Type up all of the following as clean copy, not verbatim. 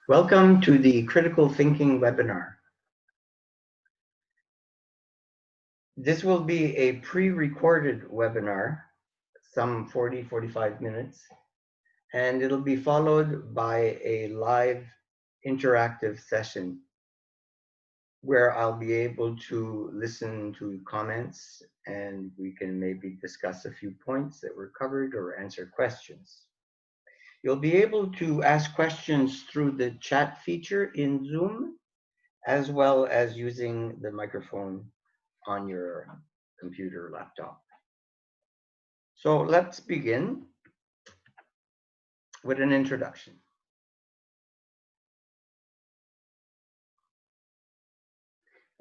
Welcome to the Critical Thinking webinar. This will be a pre-recorded webinar, some 45 minutes, and it'll be followed by a live interactive session where I'll be able to listen to comments and we can maybe discuss a few points that were covered or answer questions. You'll be able to ask questions through the chat feature in Zoom, as well as using the microphone on your computer or laptop. So let's begin with an introduction.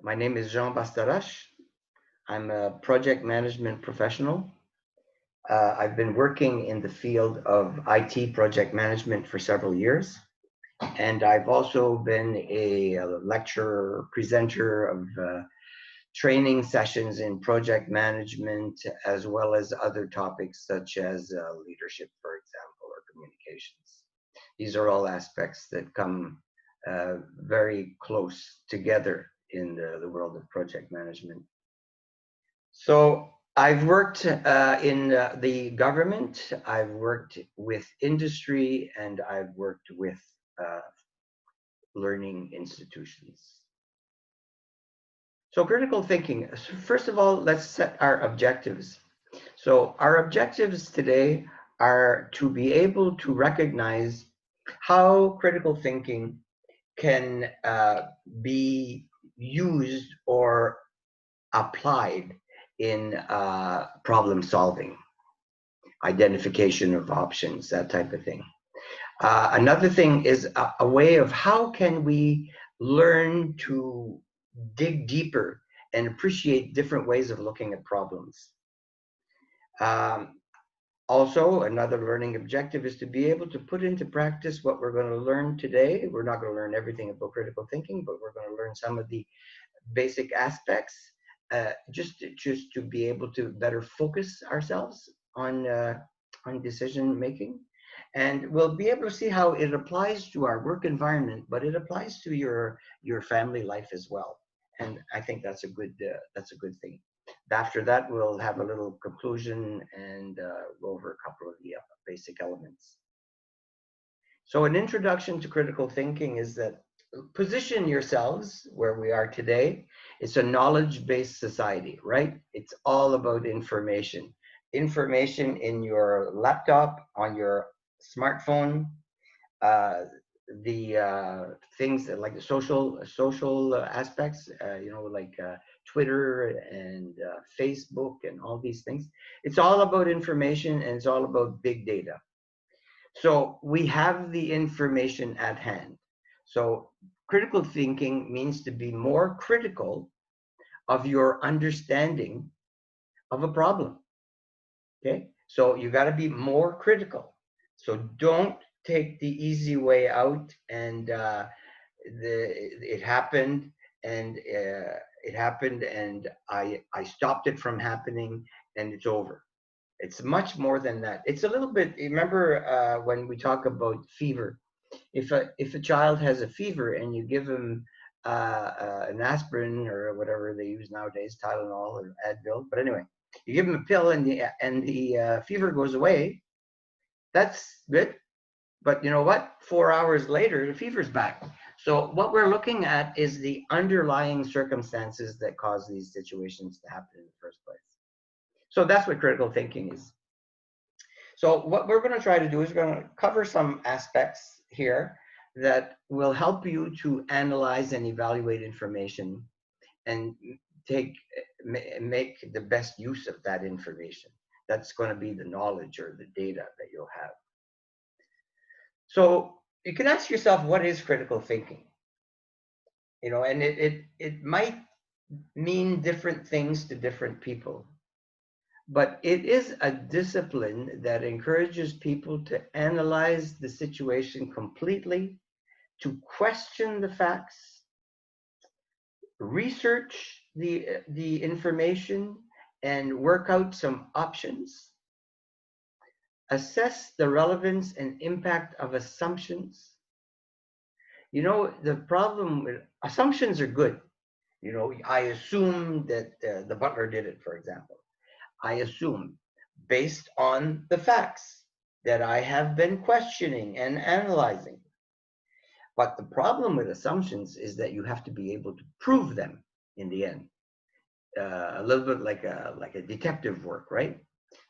My name is Jean Bastarache. I'm a project management professional. I've been working in the field of IT project management for several years. And I've also been a lecturer, presenter of training sessions in project management, as well as other topics such as leadership, for example, or communications. These are all aspects that come very close together in the world of project management. So I've worked in the government, I've worked with industry, and I've worked with learning institutions. So critical thinking, first of all, let's set our objectives. So our objectives today are to be able to recognize how critical thinking can be used or applied in problem solving, identification of options, that type of thing. Another thing is a way of how can we learn to dig deeper and appreciate different ways of looking at problems. Also, another learning objective is to be able to put into practice what we're going to learn today. We're not going to learn everything about critical thinking, but we're going to learn some of the basic aspects just to be able to better focus ourselves on decision making. And we'll be able to see how it applies to our work environment, but it applies to your family life as well. And I think that's a good thing. After that, we'll have a little conclusion and go over a couple of the basic elements. So an introduction to critical thinking is that position yourselves where we are today. It's a knowledge-based society, right? It's all about information. Information in your laptop, on your smartphone, the things that, like the social aspects, like Twitter and Facebook and all these things. It's all about information and it's all about big data. So we have the information at hand. So critical thinking means to be more critical of your understanding of a problem. Okay, so you got to be more critical. So don't take the easy way out and it happened and I stopped it from happening and it's over. It's much more than that. It's a little bit, remember when we talk about fever, if a child has a fever and you give him an aspirin or whatever they use nowadays, Tylenol or Advil, but anyway, you give him a pill and the fever goes away, that's good. But you know what? 4 hours later, the fever's back. So what we're looking at is the underlying circumstances that cause these situations to happen in the first place. So that's what critical thinking is. So what we're going to try to do is we're going to cover some aspects here that will help you to analyze and evaluate information and make the best use of that information. That's going to be the knowledge or the data that you'll have. So you can ask yourself, what is critical thinking? And it might mean different things to different people. But it is a discipline that encourages people to analyze the situation completely, to question the facts, research the information, and work out some options, assess the relevance and impact of assumptions, You know, the problem with assumptions are good. You know, I assume that the butler did it, for example. I assume based on the facts that I have been questioning and analyzing. But the problem with assumptions is that you have to be able to prove them in the end. A little bit like a detective work, right?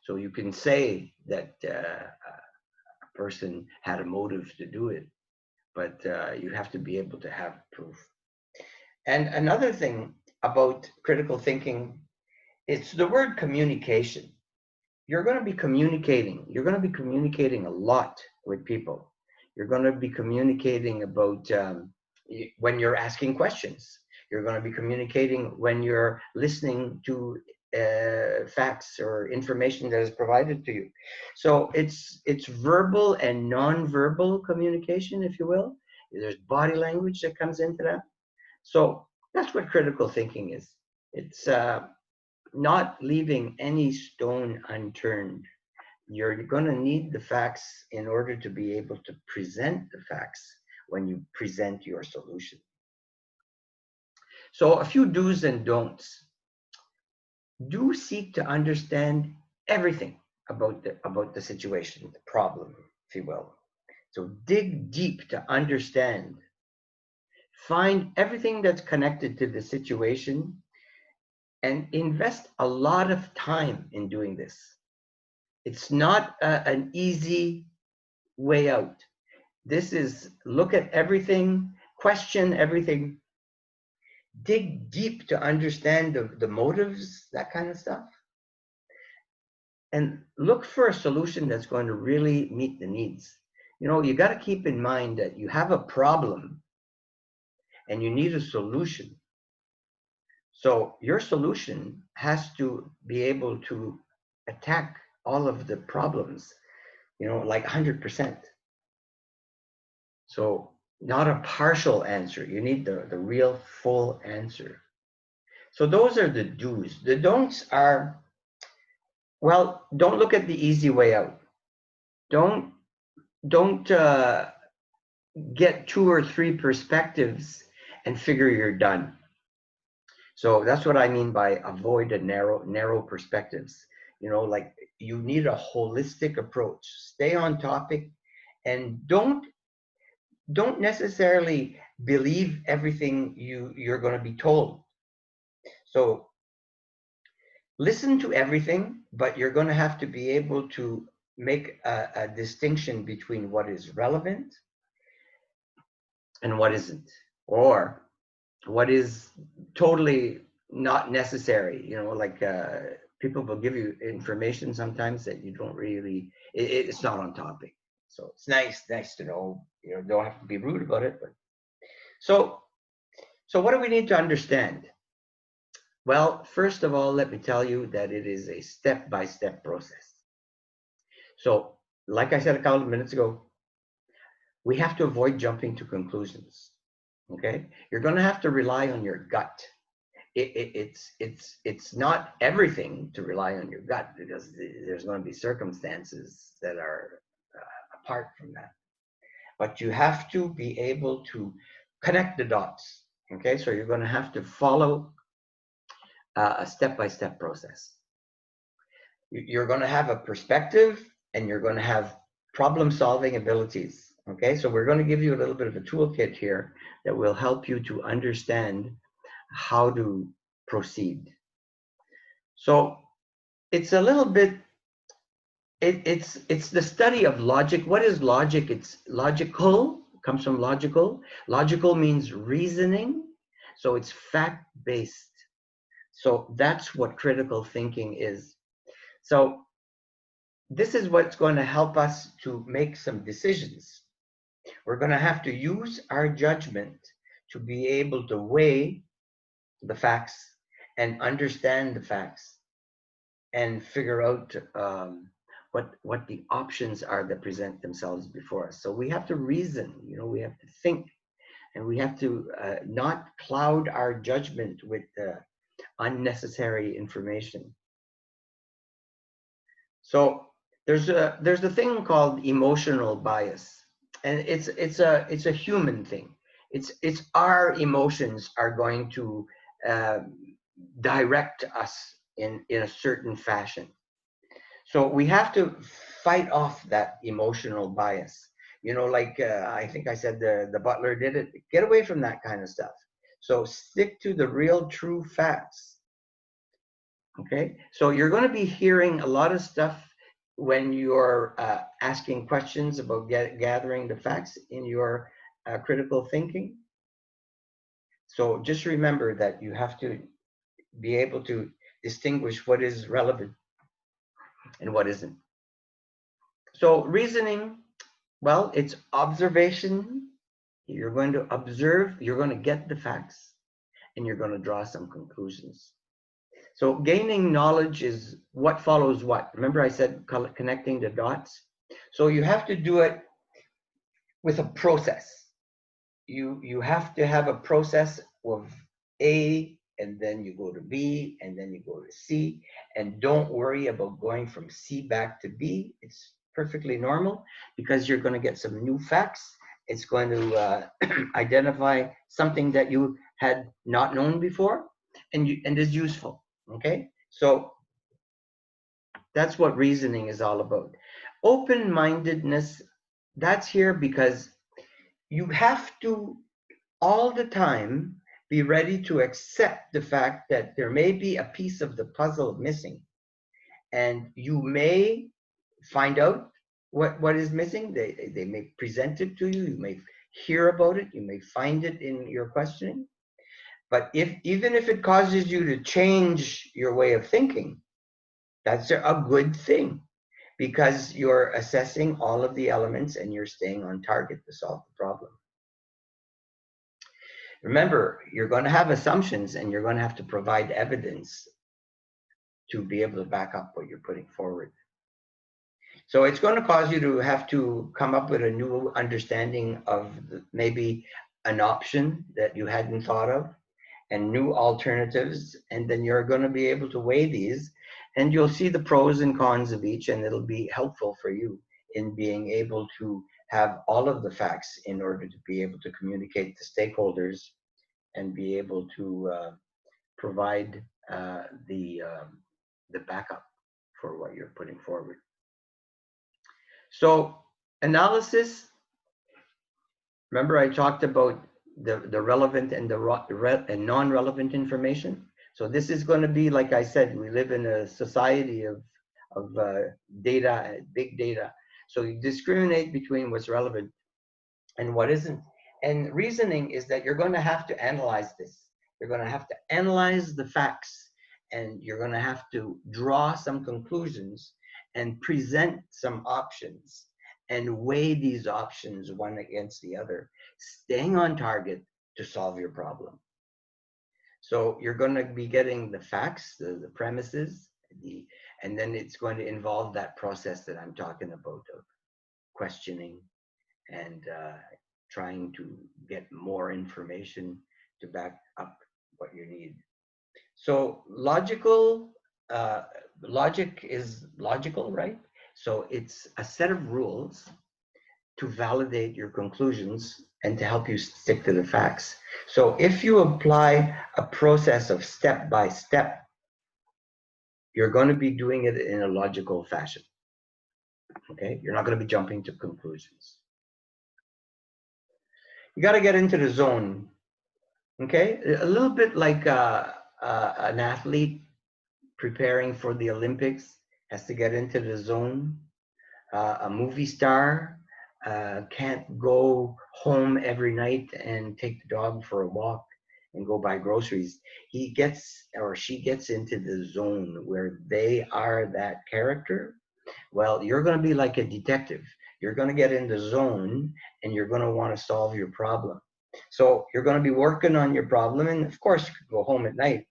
So you can say that a person had a motive to do it, but you have to be able to have proof. And another thing about critical thinking, it's the word communication. You're going to be communicating. You're going to be communicating a lot with people. You're going to be communicating about when you're asking questions. You're going to be communicating when you're listening to facts or information that is provided to you. So it's verbal and non-verbal communication, if you will. There's body language that comes into that. So that's what critical thinking is. It's not leaving any stone unturned. You're going to need the facts in order to be able to present the facts when you present your solution. So a few do's and don'ts. Do seek to understand everything about the situation, the problem, if you will. So dig deep to understand. Find everything that's connected to the situation and invest a lot of time in doing this. It's not an easy way out. This is look at everything, question everything, dig deep to understand the motives, that kind of stuff, and look for a solution that's going to really meet the needs. You know, you got to keep in mind that you have a problem and you need a solution. So your solution has to be able to attack all of the problems, you know, like 100%. So not a partial answer. You need the real full answer. So those are the do's. The don'ts are, well, don't look at the easy way out. Don't don't get two or three perspectives and figure you're done. So that's what I mean by avoid the narrow perspectives. You know, like you need a holistic approach. Stay on topic and don't necessarily believe everything you're going to be told. So listen to everything, but you're going to have to be able to make a distinction between what is relevant and what isn't, or what is totally not necessary. You know, like people will give you information sometimes that you don't really, it's not on topic. So it's nice to know. You know, don't have to be rude about it. But so, so what do we need to understand? Well, first of all, let me tell you that it is a step-by-step process. So, like I said a couple of minutes ago, we have to avoid jumping to conclusions. Okay, you're going to have to rely on your gut. It's not everything to rely on your gut, because there's going to be circumstances that are apart from that. But you have to be able to connect the dots. Okay, so you're going to have to follow a step-by-step process. You're going to have a perspective and you're going to have problem solving abilities. Okay, so we're going to give you a little bit of a toolkit here that will help you to understand how to proceed. So it's a little bit, it's the study of logic. What is logic? It's logical, comes from logical. Logical means reasoning, so it's fact-based. So that's what critical thinking is. So this is what's going to help us to make some decisions. We're going to have to use our judgment to be able to weigh the facts and understand the facts and figure out what the options are that present themselves before us. So we have to reason, you know, we have to think, and we have to not cloud our judgment with unnecessary information. So there's a thing called emotional bias, and it's a human thing. It's our emotions are going to uh, direct us in a certain fashion. So we have to fight off that emotional bias. You know, like I think I said the butler did it. Get away from that kind of stuff. So stick to the real, true facts. Okay. So you're going to be hearing a lot of stuff when you're asking questions about gathering the facts in your critical thinking. So just remember that you have to be able to distinguish what is relevant and what isn't. So reasoning, well, it's observation. You're going to observe, you're going to get the facts, and you're going to draw some conclusions. So gaining knowledge is what follows what. Remember I said connecting the dots? So you have to do it with a process. You have to have a process of A, and then you go to B, and then you go to C, and don't worry about going from C back to B. It's perfectly normal because you're going to get some new facts. It's going to identify something that you had not known before, and is useful. Okay, so that's what reasoning is all about. Open-mindedness, that's here because you have to all the time be ready to accept the fact that there may be a piece of the puzzle missing, and you may find out what is missing. They may present it to you, you may hear about it, you may find it in your questioning. But even if it causes you to change your way of thinking, that's a good thing because you're assessing all of the elements and you're staying on target to solve the problem. Remember, you're going to have assumptions and you're going to have to provide evidence to be able to back up what you're putting forward. So it's going to cause you to have to come up with a new understanding of maybe an option that you hadn't thought of and new alternatives. And then you're going to be able to weigh these and you'll see the pros and cons of each, and it'll be helpful for you in being able to have all of the facts in order to be able to communicate to stakeholders and be able to provide the backup for what you're putting forward. So analysis, remember I talked about the relevant and the non-relevant information. So this is going to be, like I said, we live in a society of data, big data. So you discriminate between what's relevant and what isn't. And reasoning is that you're going to have to analyze this. You're going to have to analyze the facts, and you're going to have to draw some conclusions and present some options and weigh these options one against the other, staying on target to solve your problem. So you're going to be getting the facts, the premises, and then it's going to involve that process that I'm talking about of questioning and trying to get more information to back up what you need. So logic is logical, right? So it's a set of rules to validate your conclusions and to help you stick to the facts. So if you apply a process of step by step, you're going to be doing it in a logical fashion. Okay? You're not going to be jumping to conclusions. You got to get into the zone. Okay? A little bit like an athlete preparing for the Olympics has to get into the zone. A movie star can't go home every night and take the dog for a walk and go buy groceries. He gets or she gets into the zone where they are that character. Well, you're going to be like a detective. You're going to get in the zone and you're going to want to solve your problem. So you're going to be working on your problem, and of course you could go home at night,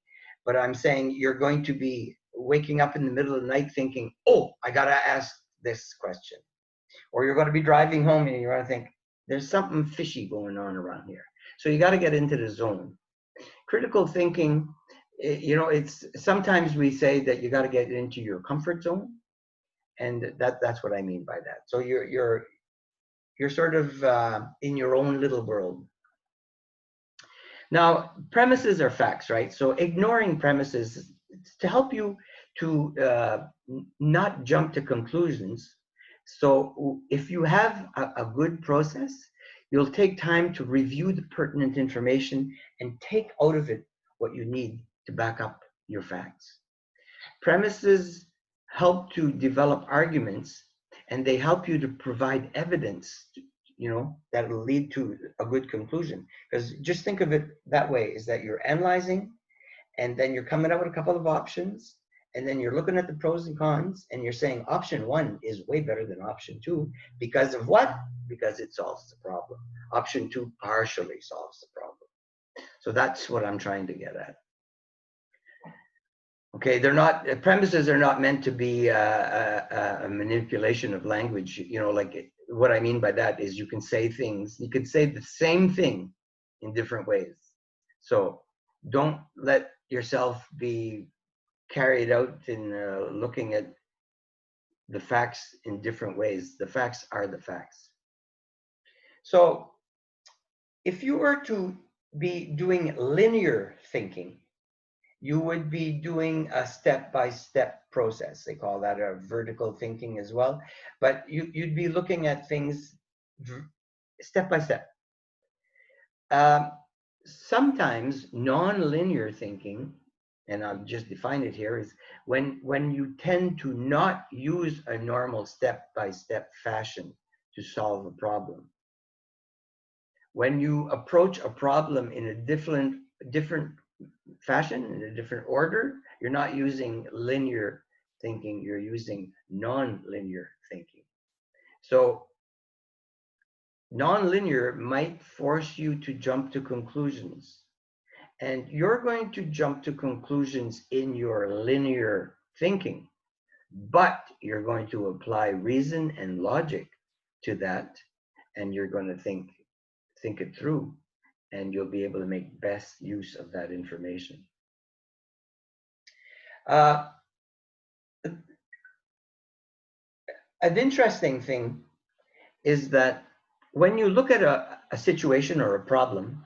but I'm saying you're going to be waking up in the middle of the night thinking, oh, I got to ask this question. Or you're going to be driving home and you're going to think, there's something fishy going on around here. So you got to get into the zone. Critical thinking, you know, it's sometimes we say that you got to get into your comfort zone, and that's what I mean by that. So you're sort of in your own little world. Now, premises are facts, right? So ignoring premises to help you to not jump to conclusions. So if you have a good process, you'll take time to review the pertinent information and take out of it what you need to back up your facts. Premises help to develop arguments, and they help you to provide evidence, that will lead to a good conclusion. Because just think of it that way, is that you're analyzing, and then you're coming up with a couple of options, and then you're looking at the pros and cons, and you're saying option one is way better than option two because of what? Because it solves the problem. Option two partially solves the problem. So that's what I'm trying to get at. Okay, they're not, premises are not meant to be a manipulation of language. Like what I mean by that is you can say the same thing in different ways. So don't let yourself be carried out in looking at the facts in different ways. The facts are the facts. So if you were to be doing linear thinking, you would be doing a step-by-step process. They call that a vertical thinking as well. But you'd be looking at things step by step. Sometimes non-linear thinking, and I'll just define it here, is when you tend to not use a normal step-by-step fashion to solve a problem. When you approach a problem in a different fashion, in a different order, you're not using linear thinking, you're using non-linear thinking. So non-linear might force you to jump to conclusions, and you're going to jump to conclusions in your linear thinking, but you're going to apply reason and logic to that, and you're going to think it through, and you'll be able to make best use of that information. An interesting thing is that when you look at a situation or a problem,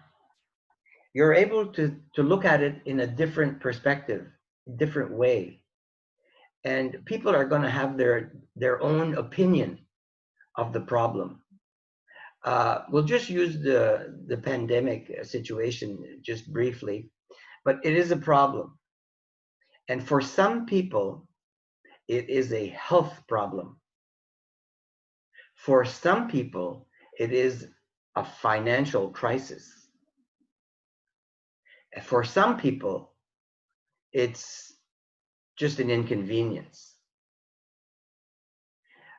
you're able to look at it in a different perspective, different way. And people are going to have their own opinion of the problem. We'll just use the pandemic situation just briefly, but it is a problem. And for some people, it is a health problem. For some people, it is a financial crisis. For some people, it's just an inconvenience.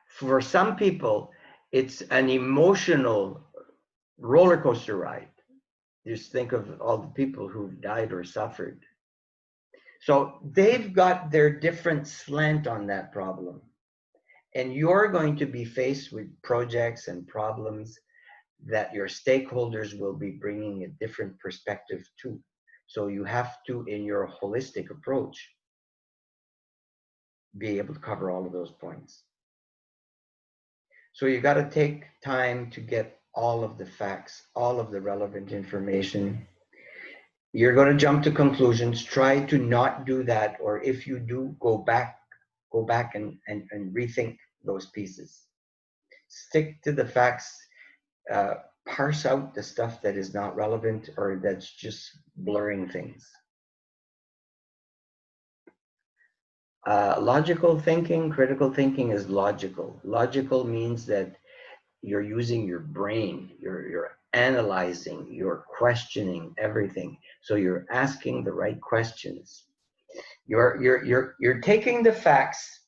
For some people, it's an emotional roller coaster ride. Just think of all the people who've died or suffered. So they've got their different slant on that problem. And you're going to be faced with projects and problems that your stakeholders will be bringing a different perspective to. So you have to, in your holistic approach, be able to cover all of those points. So you got to take time to get all of the facts, all of the relevant information. You're going to jump to conclusions. Try to not do that, or if you do, go back and rethink those pieces. Stick to the facts. Parse out the stuff that is not relevant or that's just blurring things. Logical thinking, critical thinking is logical. Logical means that you're using your brain, you're analyzing, you're questioning everything. So you're asking the right questions. You're taking the facts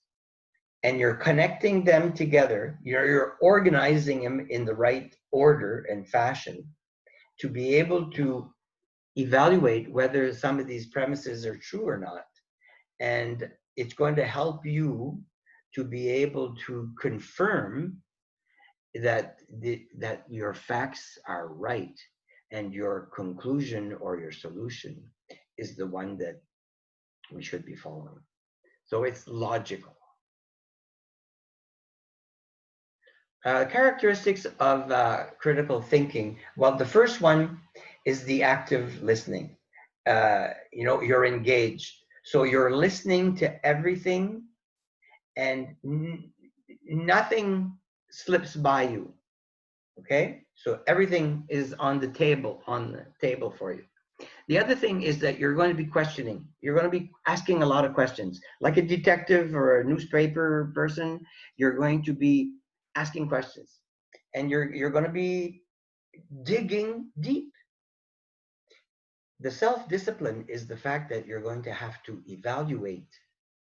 and you're connecting them together. You're organizing them in the right order and fashion to be able to evaluate whether some of these premises are true or not. And it's going to help you to be able to confirm that your facts are right and your conclusion or your solution is the one that we should be following. So it's logical. Characteristics of critical thinking. Well, the first one is the active listening. You're engaged. So you're listening to everything, and nothing slips by you. Okay? So everything is on the table for you. The other thing is that you're going to be questioning. You're going to be asking a lot of questions. Like a detective or a newspaper person, you're going to be asking questions. And you're going to be digging deep. The self-discipline is the fact that you're going to have to evaluate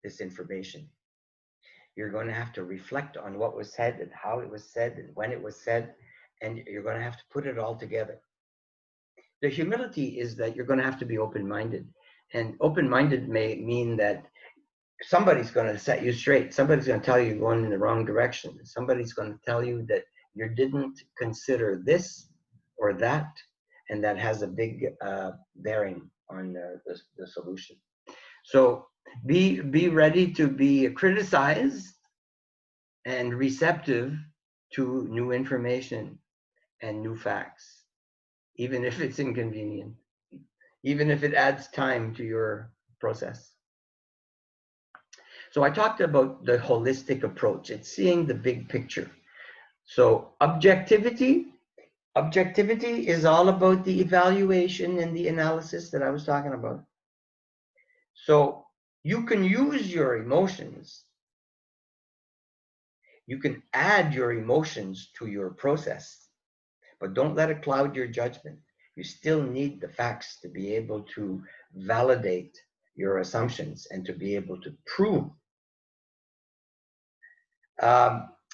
this information. You're going to have to reflect on what was said and how it was said and when it was said, and you're going to have to put it all together. The humility is that you're going to have to be open-minded. And open-minded may mean that somebody's going to set you straight. Somebody's going to tell you you're going in the wrong direction. Somebody's going to tell you that you didn't consider this or that, and that has a big bearing on the solution. So be ready to be criticized and receptive to new information and new facts, even if it's inconvenient, even if it adds time to your process. So I talked about the holistic approach. It's seeing the big picture. So objectivity is all about the evaluation and the analysis that I was talking about. So you can use your emotions. You can add your emotions to your process, but don't let it cloud your judgment. You still need the facts to be able to validate your assumptions and to be able to prove.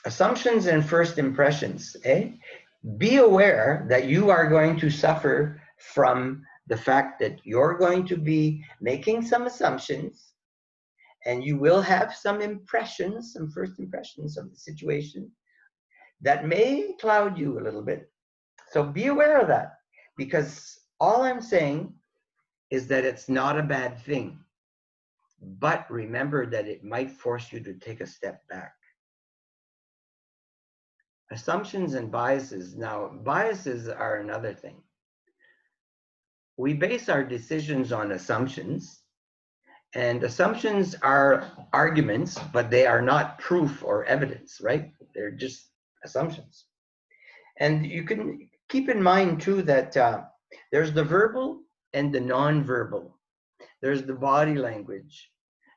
Assumptions and first impressions. Be aware that you are going to suffer from the fact that you're going to be making some assumptions, and you will have some impressions, some first impressions of the situation that may cloud you a little bit. So be aware of that, because all I'm saying is that it's not a bad thing. But remember that it might force you to take a step back. Assumptions and biases. Now, biases are another thing. We base our decisions on assumptions, and assumptions are arguments, but they are not proof or evidence, right? They're just assumptions. And you can keep in mind too that there's the verbal and the non-verbal. There's the body language.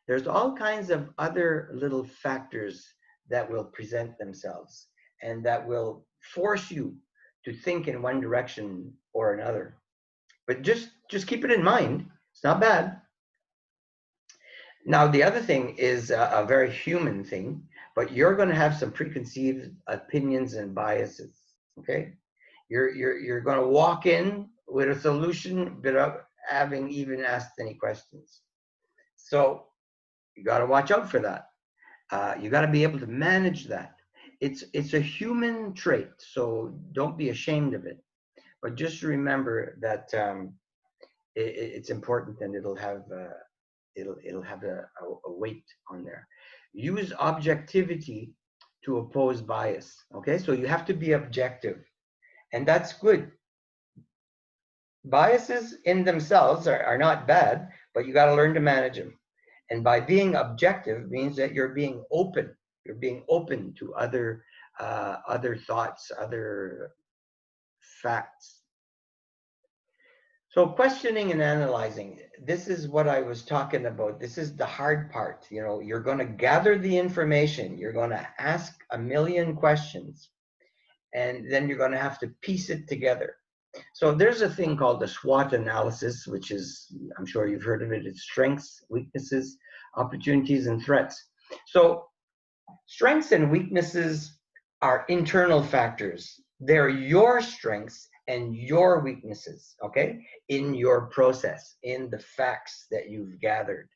There's all kinds of other little factors that will present themselves and that will force you to think in one direction or another. But just keep it in mind. It's not bad. Now, the other thing is a very human thing, but you're going to have some preconceived opinions and biases, okay? You're going to walk in with a solution without having even asked any questions. So you got to watch out for that. You got to be able to manage that. It's a human trait, so don't be ashamed of it. But just remember that it's important, and it'll have a weight on there. Use objectivity to oppose bias. Okay, so you have to be objective, and that's good. Biases in themselves are not bad, but you got to learn to manage them. And by being objective means that you're being open. You're being open to other thoughts, other facts. So questioning and analyzing, this is what I was talking about. This is the hard part. You know, you're going to gather the information. You're going to ask a million questions, and then you're going to have to piece it together. So there's a thing called the SWOT analysis, which is, I'm sure you've heard of it. It's strengths, weaknesses, opportunities, and threats. So strengths and weaknesses are internal factors. They're your strengths and your weaknesses, okay, in your process, in the facts that you've gathered.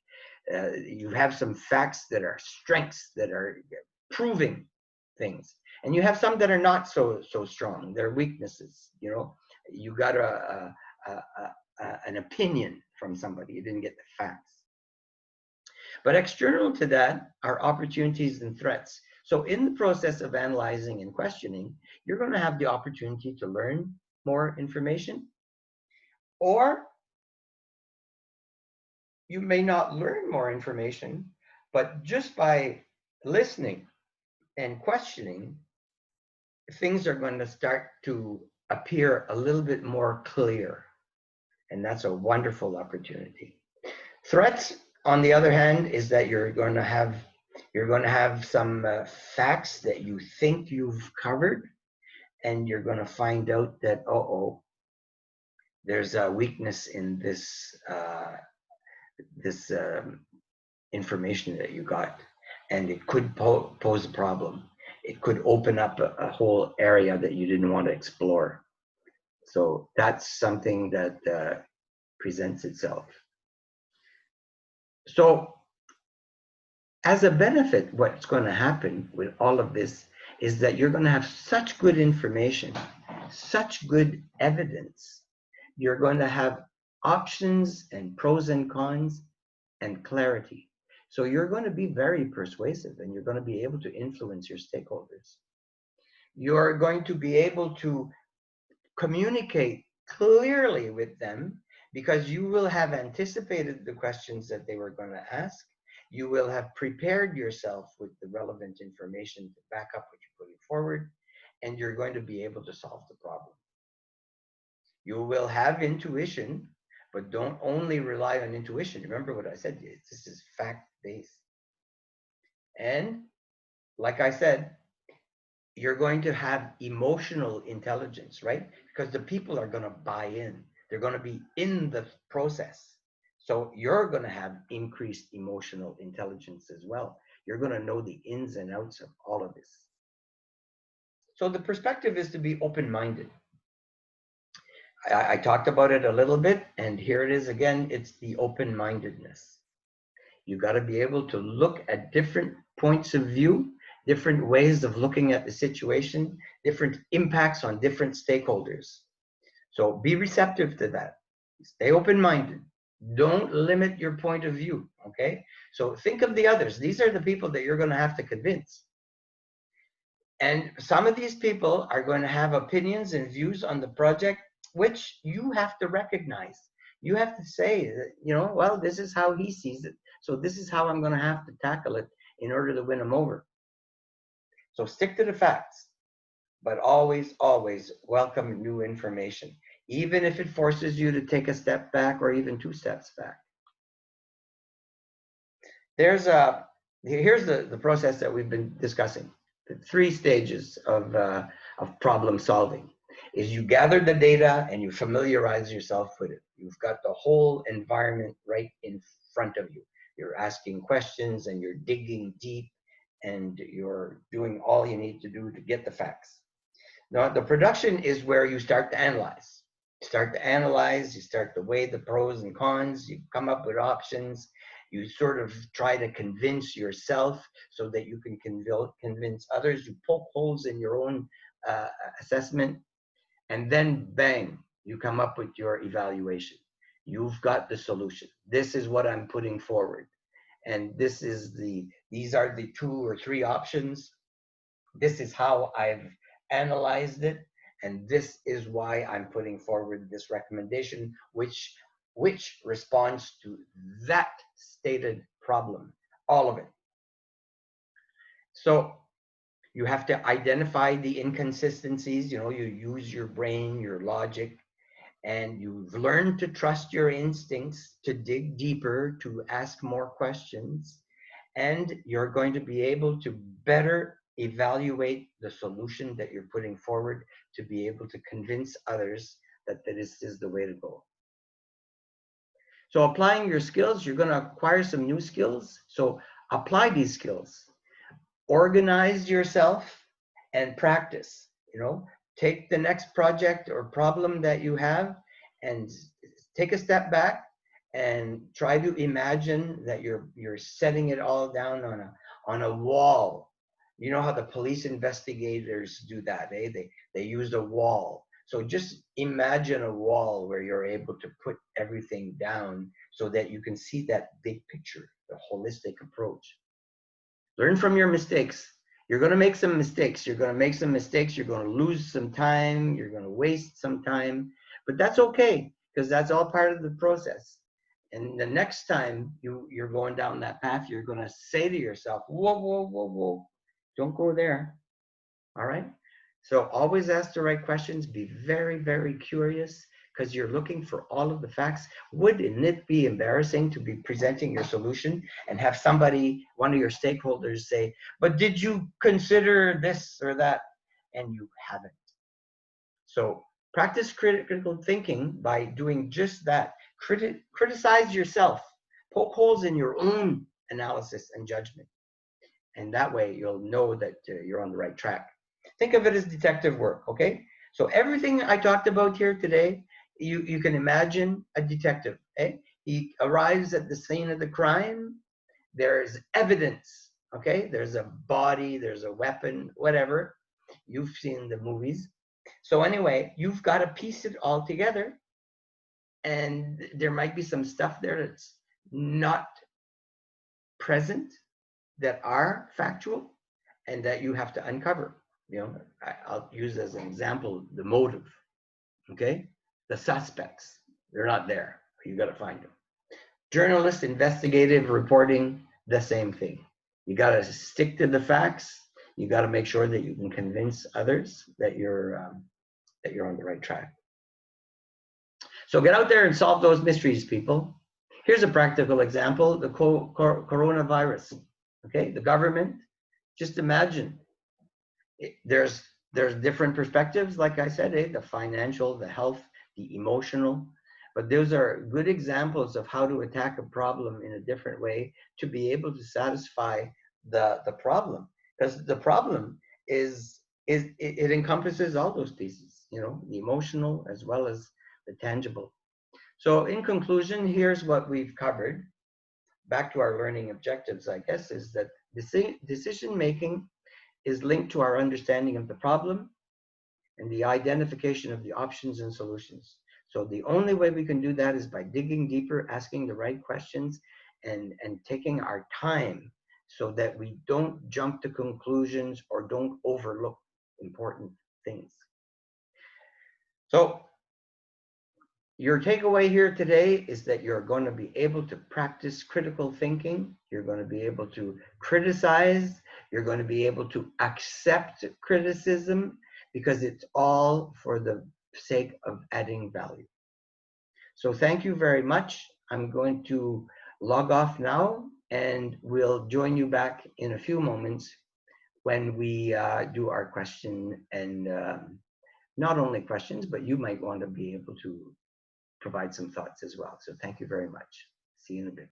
You have some facts that are strengths, that are proving things, and you have some that are not so strong. They're weaknesses. You know, you got an opinion from somebody. You didn't get the facts. But external to that are opportunities and threats. So in the process of analyzing and questioning, you're going to have the opportunity to learn more information, Or you may not learn more information, but just by listening and questioning, things are going to start to appear a little bit more clear. And that's a wonderful opportunity. Threats, on the other hand, is that you're going to have some facts that you think you've covered, and you're going to find out that, there's a weakness in this information that you got, and it could pose a problem. It could open up a whole area that you didn't want to explore. So that's something that presents itself. So as a benefit, what's going to happen with all of this is that you're going to have such good information, such good evidence. You're going to have options and pros and cons and clarity. So you're going to be very persuasive, and you're going to be able to influence your stakeholders. You're going to be able to communicate clearly with them because you will have anticipated the questions that they were going to ask. You will have prepared yourself with the relevant information to back up what you're putting forward, and you're going to be able to solve the problem. You will have intuition, but don't only rely on intuition. Remember what I said, this is fact-based. And like I said, you're going to have emotional intelligence, right? Because the people are going to buy in. They're going to be in the process. So you're going to have increased emotional intelligence as well. You're going to know the ins and outs of all of this. So the perspective is to be open-minded. I talked about it a little bit, and here it is again. It's the open-mindedness. You got to be able to look at different points of view, different ways of looking at the situation, different impacts on different stakeholders. So be receptive to that. Stay open-minded. Don't limit your point of view, okay? So think of the others. These are the people that you're going to have to convince. And some of these people are going to have opinions and views on the project, which you have to recognize. You have to say that, well, this is how he sees it. So this is how I'm going to have to tackle it in order to win him over. So stick to the facts, but always, always welcome new information, even if it forces you to take a step back or even 2 steps back. Here's the process that we've been discussing. The 3 stages of problem solving is you gather the data and you familiarize yourself with it. You've got the whole environment right in front of you. You're asking questions and you're digging deep and you're doing all you need to do to get the facts. Now, the production is where you start to analyze. You start to weigh the pros and cons, you come up with options, you sort of try to convince yourself so that you can convince others, you poke holes in your own assessment, and then bang, you come up with your evaluation. You've got the solution. This is what I'm putting forward. And these are the 2 or 3 options. This is how I've analyzed it. And this is why I'm putting forward this recommendation, which responds to that stated problem, all of it. So you have to identify the inconsistencies, you use your brain, your logic, and you've learned to trust your instincts, to dig deeper, to ask more questions, and you're going to be able to better evaluate the solution that you're putting forward to be able to convince others that this is the way to go. So applying your skills, you're going to acquire some new skills. So apply these skills. Organize yourself and practice. Take the next project or problem that you have and take a step back and try to imagine that you're setting it all down on a wall. You know how the police investigators do that, eh? They use a wall. So just imagine a wall where you're able to put everything down so that you can see that big picture, the holistic approach. Learn from your mistakes. You're going to make some mistakes. You're going to make some mistakes. You're going to lose some time. You're going to waste some time. But that's okay, because that's all part of the process. And the next time you're going down that path, you're going to say to yourself, whoa, whoa, whoa, whoa, don't go there. All right. So always ask the right questions. Be very, very curious because you're looking for all of the facts. Wouldn't it be embarrassing to be presenting your solution and have somebody, one of your stakeholders say, but did you consider this or that? And you haven't. So practice critical thinking by doing just that. Criticize yourself. Poke holes in your own analysis and judgment. And that way you'll know that you're on the right track. Think of it as detective work, okay? So everything I talked about here today, you can imagine a detective, okay? He arrives at the scene of the crime. There's evidence, okay? There's a body, there's a weapon, whatever. You've seen the movies. So anyway, you've got to piece it all together. And there might be some stuff there that's not present, that are factual, and that you have to uncover. You know, I'll use as an example the motive, okay? The suspects, they're not there. You got to find them. Journalist investigative reporting, the same thing. You got to stick to the facts. You got to make sure that you can convince others that you're on the right track. So get out there and solve those mysteries, people. Here's a practical example: the coronavirus. Okay, the government. Just imagine. There's different perspectives, like I said, the financial, the health, the emotional, but those are good examples of how to attack a problem in a different way to be able to satisfy the problem, because the problem is it encompasses all those pieces, you know, the emotional as well as the tangible. So in conclusion, here's what we've covered. Back to our learning objectives, I guess, is that decision making is linked to our understanding of the problem and the identification of the options and solutions. So the only way we can do that is by digging deeper, asking the right questions, and taking our time so that we don't jump to conclusions or don't overlook important things. So your takeaway here today is that you're going to be able to practice critical thinking. You're going to be able to criticize. You're going to be able to accept criticism because it's all for the sake of adding value. So thank you very much. I'm going to log off now, and we'll join you back in a few moments when we do our question and not only questions, but you might want to be able to provide some thoughts as well. So thank you very much. See you in a bit.